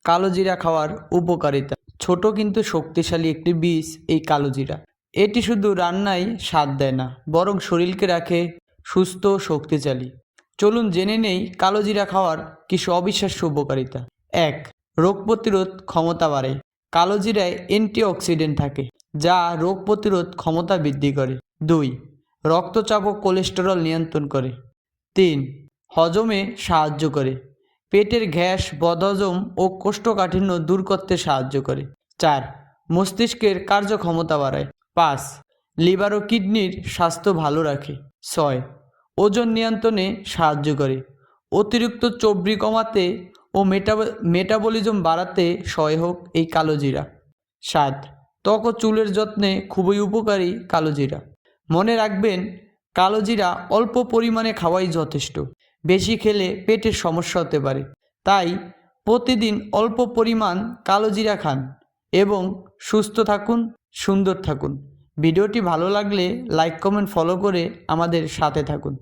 কালো জিরা খাওয়ার উপকারিতা। ছোট কিন্তু শক্তিশালী একটি বীজ এই কালো জিরা। এটি শুধু রান্নায় স্বাদ দেয় না, বরং শরীরকে রাখে সুস্থ ও শক্তিশালী। চলুন জেনে নেই কালো জিরা খাওয়ার কিছু অবিশ্বাস্য উপকারিতা। 1. রোগ প্রতিরোধ ক্ষমতা বাড়ায়। কালো জিরায় অ্যান্টিঅক্সিডেন্ট থাকে, যা রোগ প্রতিরোধ ক্ষমতা বৃদ্ধি করে। 2. রক্তচাপ ও কোলেস্টেরল নিয়ন্ত্রণ করে। 3. হজমে সাহায্য করে। পেটের গ্যাস, বদহজম ও কোষ্ঠকাঠিন্য দূর করতে সাহায্য করে। 4. মস্তিষ্কের কার্যক্ষমতা বাড়ায়। 5. লিভার ও কিডনির স্বাস্থ্য ভালো রাখে। 6. ওজন নিয়ন্ত্রণে সাহায্য করে। অতিরিক্ত চর্বি কমাতে ও মেটাবলিজম বাড়াতে সহায়ক এই কালো জিরা। 7. ত্বক ও চুলের যত্নে খুবই উপকারী কালো জিরা। মনে রাখবেন, কালো জিরা অল্প পরিমাণে খাওয়াই যথেষ্ট। বেশি খেলে পেটের সমস্যা হতে পারে। তাই প্রতিদিন অল্প পরিমাণ কালো জিরা খান এবং সুস্থ থাকুন, সুন্দর থাকুন। ভিডিওটি ভালো লাগলে লাইক, কমেন্ট, ফলো করে আমাদের সাথে থাকুন।